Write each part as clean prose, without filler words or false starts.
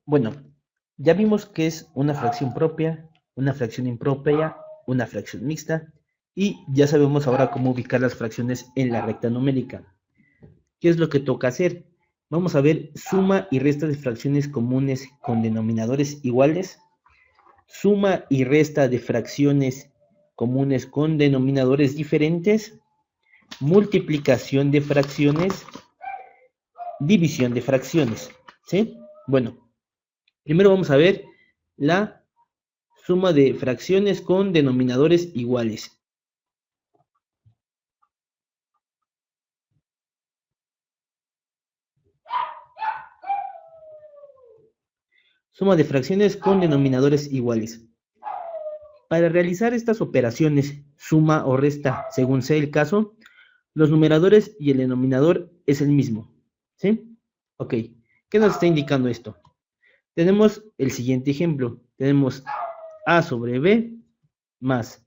Bueno, ya vimos que es una fracción propia, una fracción impropia, una fracción mixta, y ya sabemos ahora cómo ubicar las fracciones en la recta numérica. ¿Qué es lo que toca hacer? Vamos a ver suma y resta de fracciones comunes con denominadores iguales, suma y resta de fracciones comunes con denominadores diferentes, multiplicación de fracciones, división de fracciones, ¿sí? Bueno, primero vamos a ver la suma de fracciones con denominadores iguales. Suma de fracciones con denominadores iguales. Para realizar estas operaciones, suma o resta, según sea el caso, los numeradores y el denominador es el mismo, ¿sí? Ok, ¿qué nos está indicando esto? Tenemos el siguiente ejemplo. Tenemos A sobre B más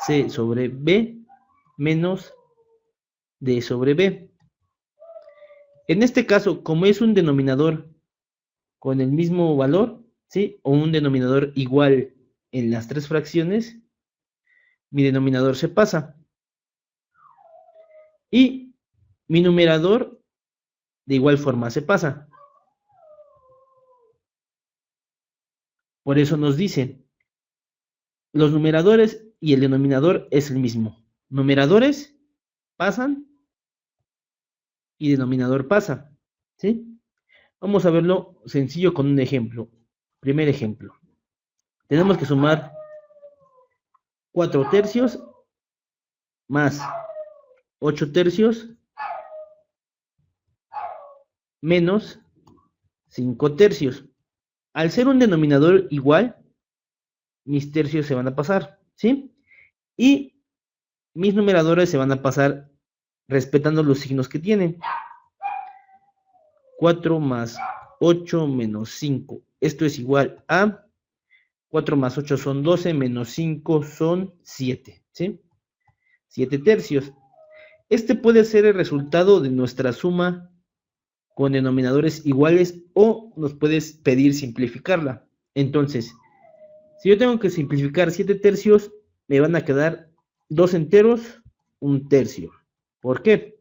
C sobre B menos D sobre B. En este caso, como es un denominador con el mismo valor, ¿sí? O un denominador igual en las tres fracciones, mi denominador se pasa. Y mi numerador de igual forma se pasa. Por eso nos dice, los numeradores y el denominador es el mismo. Numeradores pasan y denominador pasa, ¿sí? Vamos a verlo sencillo con un ejemplo. Primer ejemplo. Tenemos que sumar 4 tercios más 8 tercios menos 5 tercios. Al ser un denominador igual, mis tercios se van a pasar, ¿sí? Y mis numeradores se van a pasar respetando los signos que tienen. 4 más 8 menos 5. Esto es igual a 4 más 8 son 12, menos 5 son 7, ¿sí? 7 tercios. Este puede ser el resultado de nuestra suma con denominadores iguales o nos puedes pedir simplificarla. Entonces, si yo tengo que simplificar 7 tercios, me van a quedar 2 enteros, 1 tercio. ¿Por qué?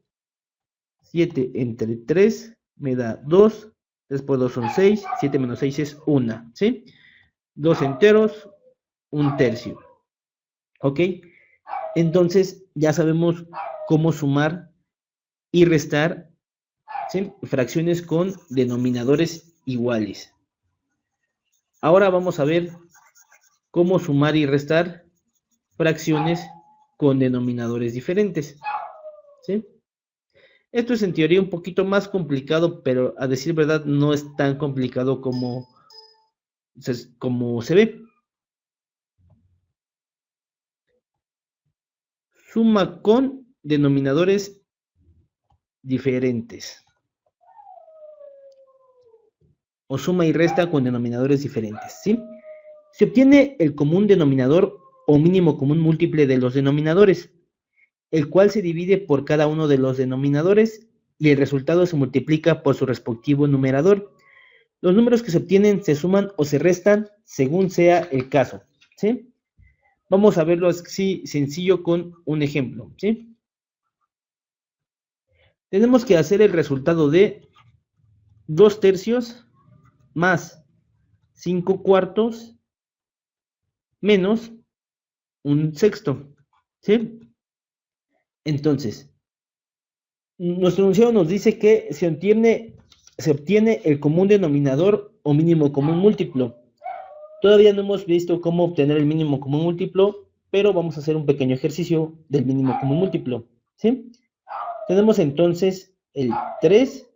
7 entre 3 me da 2, 3 por 2 son 6, 7 menos 6 es 1, ¿sí? 2 enteros, 1 tercio. ¿Ok? Entonces ya sabemos cómo sumar y restar, ¿sí? Fracciones con denominadores iguales. Ahora vamos a ver cómo sumar y restar fracciones con denominadores diferentes, ¿sí? Esto es en teoría un poquito más complicado, pero a decir verdad no es tan complicado como se ve. Suma con denominadores diferentes. O suma y resta con denominadores diferentes, ¿sí? Se obtiene el común denominador o mínimo común múltiple de los denominadores, el cual se divide por cada uno de los denominadores y el resultado se multiplica por su respectivo numerador. Los números que se obtienen se suman o se restan según sea el caso, ¿sí? Vamos a verlo así sencillo con un ejemplo, ¿sí? Tenemos que hacer el resultado de 2 tercios más 5 cuartos menos 1 sexto, ¿sí? Entonces, nuestro enunciado nos dice que se obtiene el común denominador o mínimo común múltiplo. Todavía no hemos visto cómo obtener el mínimo común múltiplo, pero vamos a hacer un pequeño ejercicio del mínimo común múltiplo, ¿sí? Tenemos entonces el 3,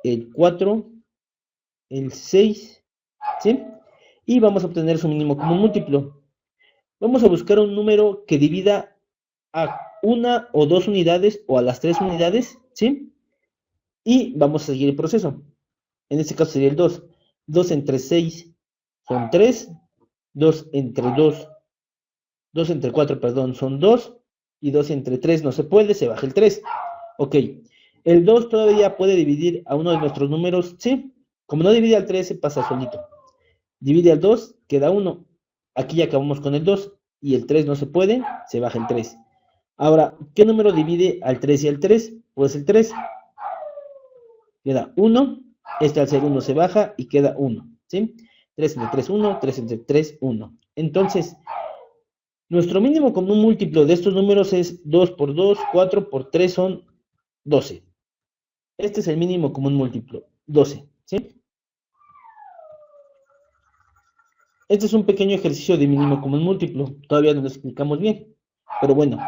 el 4, el 6, ¿sí? Y vamos a obtener su mínimo común múltiplo. Vamos a buscar un número que divida a una o dos unidades o a las 3 unidades, ¿sí? Y vamos a seguir el proceso. En este caso sería el 2. 2 entre 6 son 3. 2 entre 2, 2 entre 4, perdón, son 2. Y 2 entre 3 no se puede, se baja el 3. Ok. El 2 todavía puede dividir a uno de nuestros números, ¿sí? Como no divide al 3, se pasa solito. Divide al 2, queda 1. Aquí ya acabamos con el 2. Y el 3 no se puede, se baja el 3. Ahora, ¿qué número divide al 3 y al 3? Pues el 3. Queda 1. Este al ser 1 se baja y queda 1. ¿Sí? 3 entre 3, 1. 3 entre 3, 1. Entonces, nuestro mínimo común múltiplo de estos números es 2 por 2, 4 por 3 son 12. Este es el mínimo común múltiplo, 12. ¿Sí? Este es un pequeño ejercicio de mínimo común múltiplo. Todavía no lo explicamos bien. Pero bueno,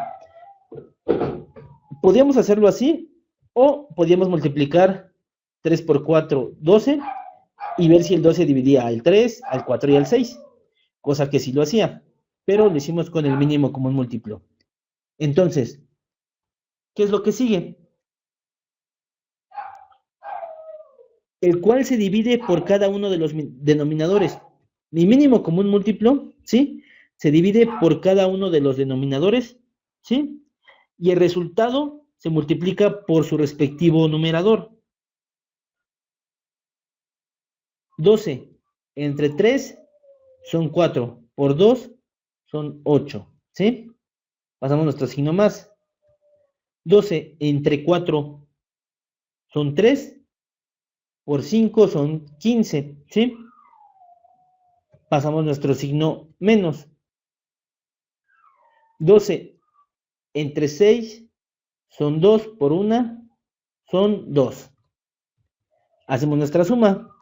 podríamos hacerlo así o podríamos multiplicar 3 por 4, 12 y ver si el 12 dividía al 3, al 4 y al 6. Cosa que sí lo hacía, pero lo hicimos con el mínimo común múltiplo. Entonces, ¿qué es lo que sigue? El cual se divide por cada uno de los denominadores. Mi mínimo común múltiplo, ¿sí? Se divide por cada uno de los denominadores, ¿sí? Y el resultado se multiplica por su respectivo numerador. 12 entre 3 son 4, por 2 son 8, ¿sí? Pasamos nuestro signo más. 12 entre 4 son 3, por 5 son 15, ¿sí? Pasamos nuestro signo menos. 12 entre 6 son 2, por 1 son 2. Hacemos nuestra suma.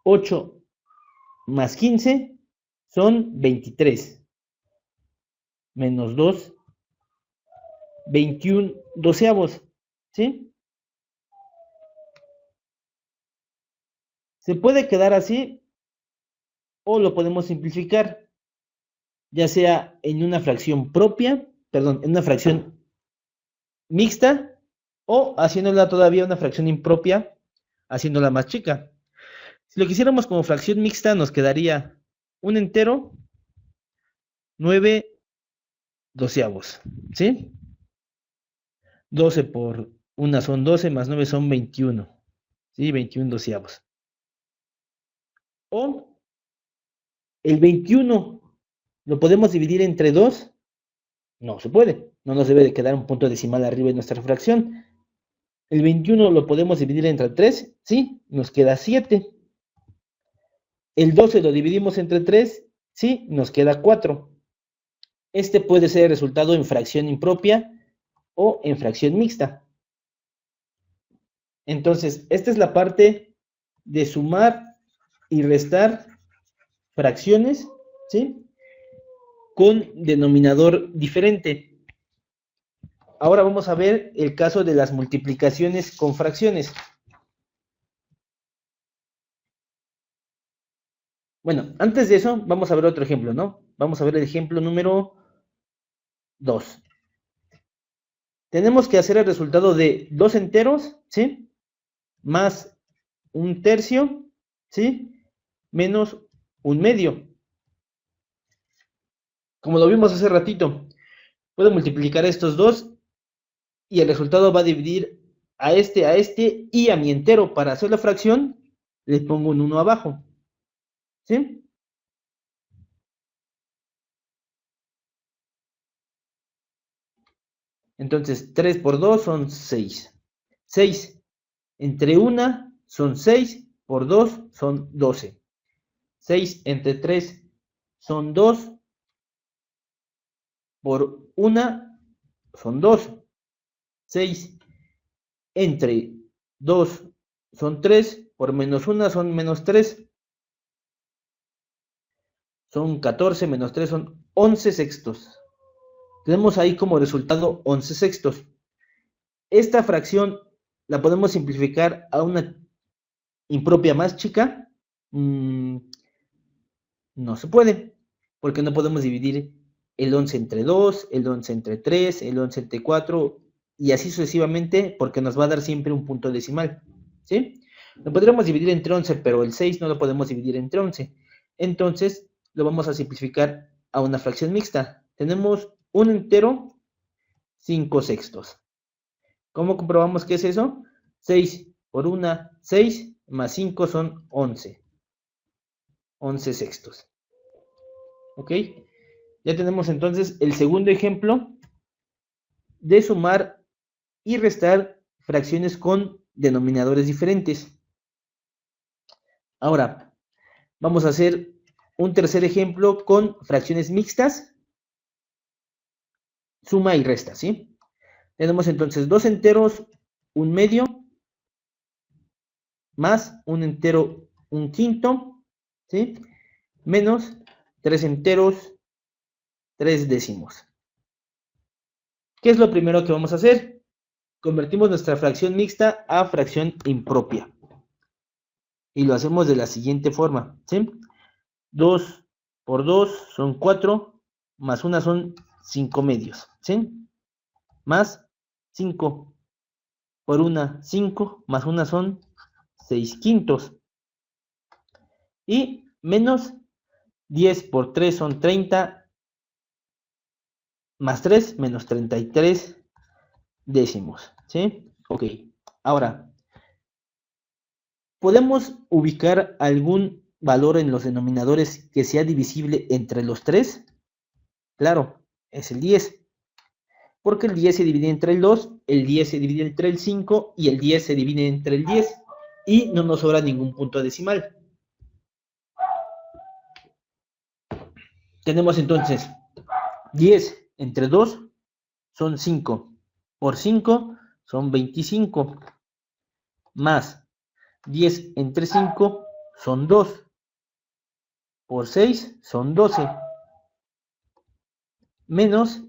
8 más 15 son 23. Menos 2, 21 doceavos. ¿Sí? Se puede quedar así o lo podemos simplificar, ya sea en una fracción propia, perdón, en una fracción mixta o haciéndola todavía una fracción impropia, haciéndola más chica. Si lo quisiéramos como fracción mixta, nos quedaría un entero, 9 doceavos, ¿sí? 12 por 1 son 12, más 9 son 21, ¿sí? 21 doceavos. O el 21 lo podemos dividir entre 2, no se puede, no nos debe de quedar un punto decimal arriba en nuestra fracción. El 21 lo podemos dividir entre 3, ¿sí? Nos queda 7. El 12 lo dividimos entre 3, ¿sí? Nos queda 4. Este puede ser el resultado en fracción impropia o en fracción mixta. Entonces, esta es la parte de sumar y restar fracciones, ¿sí? Con denominador diferente. Ahora vamos a ver el caso de las multiplicaciones con fracciones. Bueno, antes de eso, vamos a ver otro ejemplo, ¿no? Vamos a ver el ejemplo número 2. Tenemos que hacer el resultado de 2 enteros, ¿sí? Más un tercio, ¿sí? Menos un medio. Como lo vimos hace ratito, puedo multiplicar estos dos y el resultado va a dividir a este y a mi entero. Para hacer la fracción, le pongo un 1 abajo, ¿sí? Entonces, 3 por 2 son 6. 6 entre 1 son 6, por 2 son 12. 6 entre 3 son 2, por 1 son 2. 6 entre 2 son 3, por menos 1 son menos 3. Son 14, menos 3 son 11 sextos. Tenemos ahí como resultado 11 sextos. Esta fracción la podemos simplificar a una impropia más chica. No se puede, porque no podemos dividir el 11 entre 2, el 11 entre 3, el 11 entre 4, y así sucesivamente, porque nos va a dar siempre un punto decimal, ¿sí? Lo podríamos dividir entre 11, pero el 6 no lo podemos dividir entre 11. Entonces, lo vamos a simplificar a una fracción mixta. Tenemos un entero, 5 sextos. ¿Cómo comprobamos qué es eso? 6 por 1, 6, más 5 son 11. 11 sextos. ¿Ok? Ya tenemos entonces el segundo ejemplo de sumar y restar fracciones con denominadores diferentes. Ahora, vamos a hacer un tercer ejemplo con fracciones mixtas, suma y resta, ¿sí? Tenemos entonces 2 enteros, 1 medio, más 1 entero, 1 quinto, ¿sí? Menos 3 enteros, 3 décimos. ¿Qué es lo primero que vamos a hacer? Convertimos nuestra fracción mixta a fracción impropia. Y lo hacemos de la siguiente forma, ¿sí? 2 por 2 son 4, más 1 son 5 medios, ¿sí? Más 5 por 1, 5, más 1 son 6 quintos. Y menos 10 por 3 son 30, más 3, menos 33 décimos, ¿sí? Ok, ahora, ¿podemos ubicar algún valor en los denominadores que sea divisible entre los 3? Claro, es el 10. Porque el 10 se divide entre el 2, el 10 se divide entre el 5 y el 10 se divide entre el 10. Y no nos sobra ningún punto decimal. Tenemos entonces 10 entre 2 son 5. Por 5 son 25. Más 10 entre 5 son 2. Por 6 son 12. Menos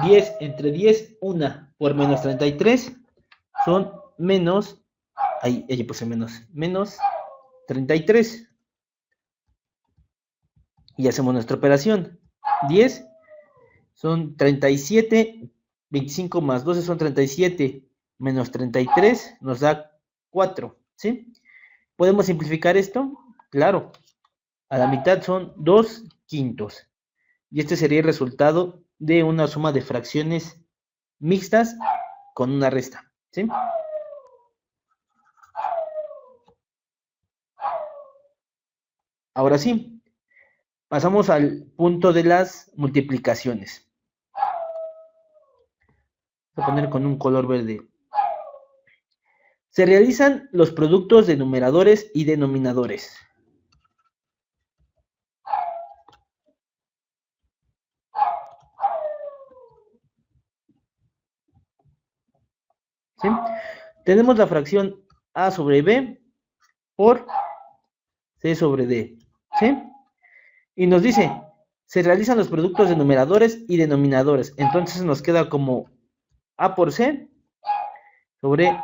10 entre 10, 1. Por menos 33 son menos, ahí puse menos 33. Y hacemos nuestra operación. 10 son 37, 25 más 12 son 37, menos 33 nos da 4, ¿sí? ¿Podemos simplificar esto? Claro, a la mitad son 2 quintos. Y este sería el resultado de una suma de fracciones mixtas con una resta, ¿sí? Ahora sí, pasamos al punto de las multiplicaciones. Voy a poner con un color verde. Se realizan los productos de numeradores y denominadores. ¿Sí? Tenemos la fracción a sobre b por c sobre d. ¿Sí? Y nos dice, se realizan los productos de numeradores y denominadores. Entonces nos queda como a por c sobre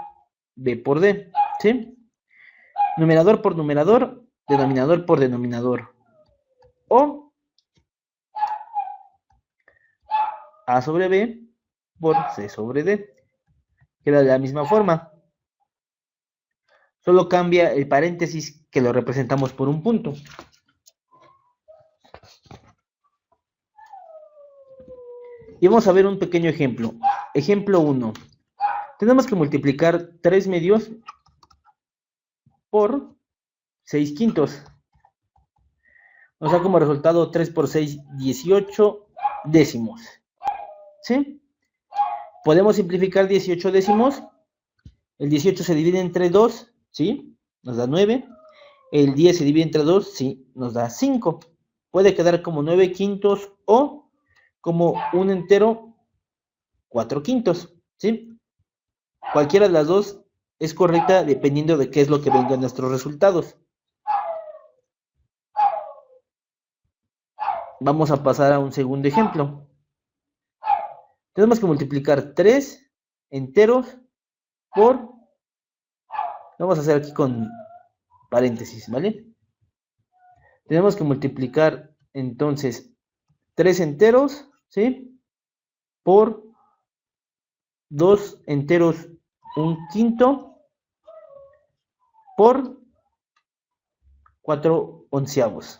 b por d. ¿Sí? Numerador por numerador, denominador por denominador. O a sobre b por c sobre d. Queda de la misma forma. Solo cambia el paréntesis que lo representamos por un punto. Y vamos a ver un pequeño ejemplo. Ejemplo 1. Tenemos que multiplicar 3 medios por 6 quintos. Nos da como resultado 3 por 6, 18 décimos. ¿Sí? Podemos simplificar 18 décimos. El 18 se divide entre 2, ¿sí? Nos da 9. El 10 se divide entre 2, sí, nos da 5. Puede quedar como 9 quintos o como un entero 4 quintos, ¿sí? Cualquiera de las dos es correcta dependiendo de qué es lo que venga en nuestros resultados. Vamos a pasar a un segundo ejemplo. Tenemos que multiplicar 3 enteros por... Vamos a hacer aquí con paréntesis, ¿vale? Tenemos que multiplicar entonces 3 enteros, ¿sí? Por 2 enteros 1 quinto por 4 onceavos.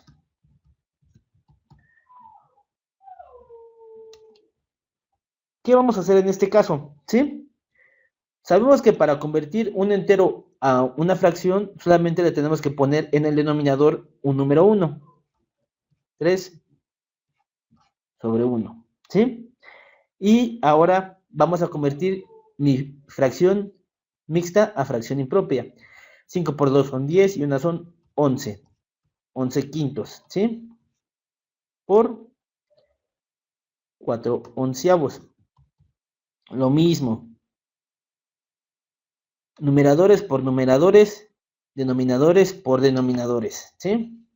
¿Qué vamos a hacer en este caso? ¿Sí? Sabemos que para convertir un entero a una fracción, solamente le tenemos que poner en el denominador un número 1. 3 sobre 1, ¿sí? Y ahora vamos a convertir mi fracción mixta a fracción impropia. 5 por 2 son 10 y una son 11. 11 quintos, ¿sí? Por 4 onceavos. Lo mismo. Numeradores por numeradores, denominadores por denominadores, ¿sí?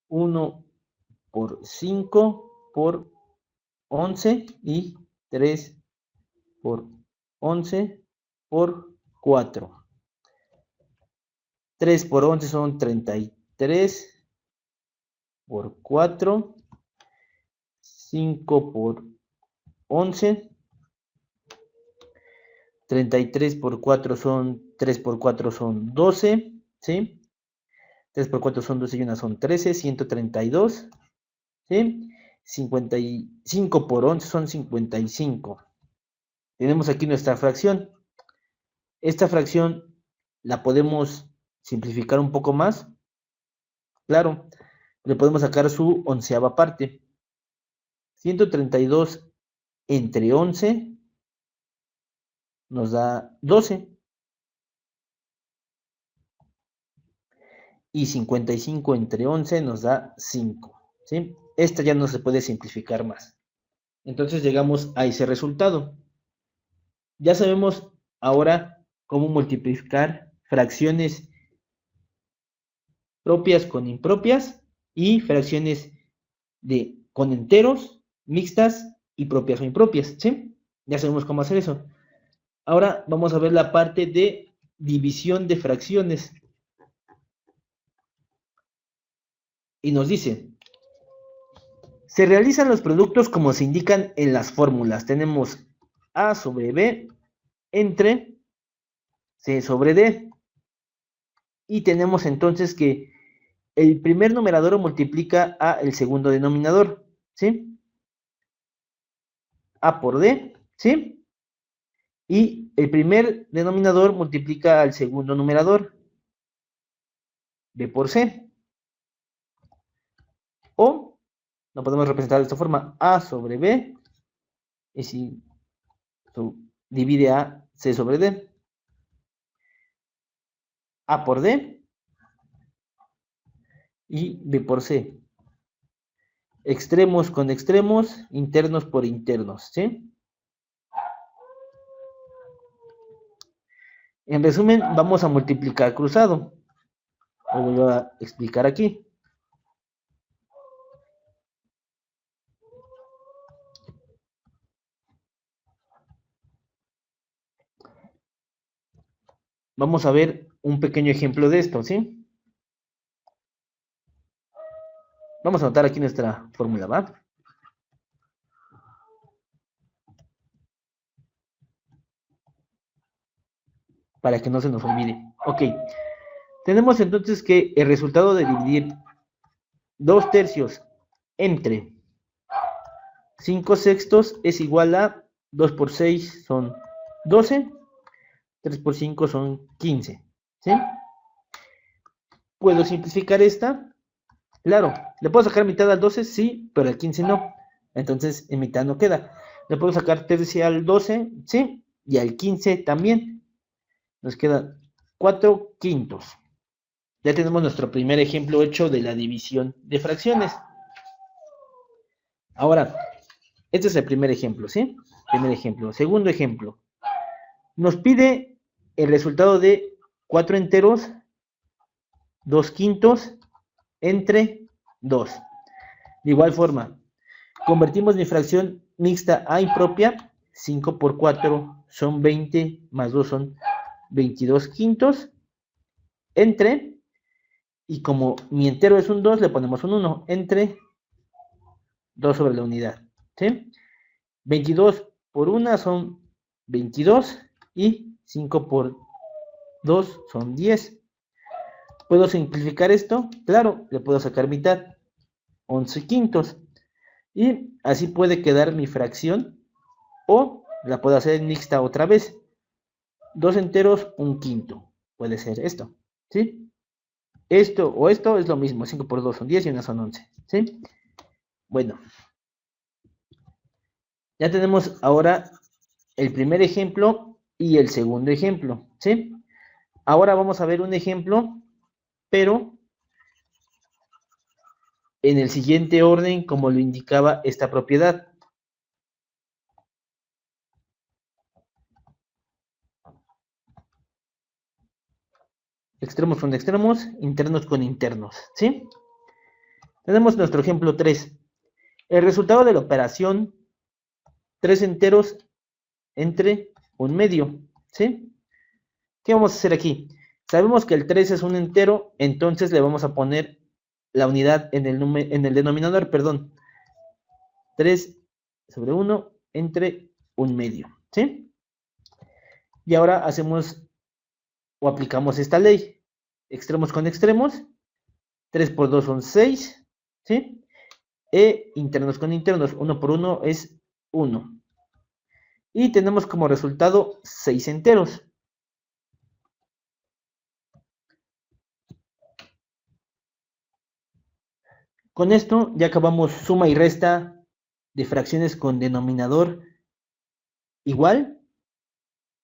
1 por 5 por 11 y 3 por 11 por 4. 3 por 11 son 33 por 4. 5 por 11. 33 por 4 son, 3 por 4 son 12, ¿sí? 3 por 4 son 12 y una son 13, 132, ¿sí? 55 por 11 son 55. Tenemos aquí nuestra fracción. Esta fracción la podemos simplificar un poco más. Claro, le podemos sacar su onceava parte. 132 entre 11 nos da 12. Y 55 entre 11 nos da 5, ¿sí? Esta ya no se puede simplificar más. Entonces llegamos a ese resultado. Ya sabemos ahora cómo multiplicar fracciones propias con impropias y fracciones con enteros, mixtas y propias o impropias, ¿sí? Ya sabemos cómo hacer eso. Ahora vamos a ver la parte de división de fracciones. Y nos dice, se realizan los productos como se indican en las fórmulas. Tenemos A sobre B entre C sobre D. Y tenemos entonces que el primer numerador multiplica a el segundo denominador, ¿sí? A por D, ¿sí? Y el primer denominador multiplica al segundo numerador, B por C. O lo podemos representar de esta forma, A sobre B, y si divide a C sobre D. A por D y B por C. Extremos con extremos, internos por internos, ¿sí? En resumen, vamos a multiplicar cruzado. Lo voy a explicar aquí. Vamos a ver un pequeño ejemplo de esto, ¿sí? Vamos a anotar aquí nuestra fórmula, ¿va? Para que no se nos olvide. Ok. Tenemos entonces que el resultado de dividir 2 tercios entre 5 sextos es igual a 2 por 6 son 12, 3 por 5 son 15, ¿sí? ¿Puedo simplificar esta? Claro, ¿le puedo sacar mitad al 12? Sí, pero al 15 no. Entonces, en mitad no queda. Le puedo sacar tercia al 12, sí, y al 15 también. Nos quedan 4 quintos. Ya tenemos nuestro primer ejemplo hecho de la división de fracciones. Ahora, este es el primer ejemplo, ¿sí? Primer ejemplo. Segundo ejemplo. Nos pide el resultado de 4 enteros, 2 quintos, entre 2. De igual forma, convertimos mi fracción mixta a impropia. 5 por 4 son 20, más 2 son 22 quintos, entre, y como mi entero es un 2, le ponemos un 1, entre 2 sobre la unidad, ¿sí? 22 por 1 son 22, y 5 por 2 son 10. ¿Puedo simplificar esto? Claro, le puedo sacar mitad, 11 quintos. Y así puede quedar mi fracción, o la puedo hacer mixta otra vez. 2 enteros, 1 quinto. puede ser esto, ¿sí? Esto o esto es lo mismo, 5 por 2 son 10 y una son 11, ¿sí? Bueno, ya tenemos ahora el primer ejemplo y el segundo ejemplo, ¿sí? Ahora vamos a ver un ejemplo, pero en el siguiente orden como lo indicaba esta propiedad. Extremos con extremos, internos con internos, ¿sí? Tenemos nuestro ejemplo 3. El resultado de la operación 3 enteros entre un medio, ¿sí? ¿Qué vamos a hacer aquí? Sabemos que el 3 es un entero, entonces le vamos a poner la unidad en el denominador, perdón. 3 sobre 1 entre un medio, ¿sí? Y ahora hacemos o aplicamos esta ley. Extremos con extremos, 3 por 2 son 6, ¿sí? E internos con internos, 1 por 1 es 1. Y tenemos como resultado 6 enteros. Con esto ya acabamos suma y resta de fracciones con denominador igual,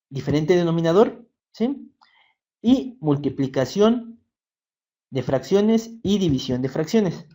diferente denominador, ¿sí? Y multiplicación de fracciones y división de fracciones.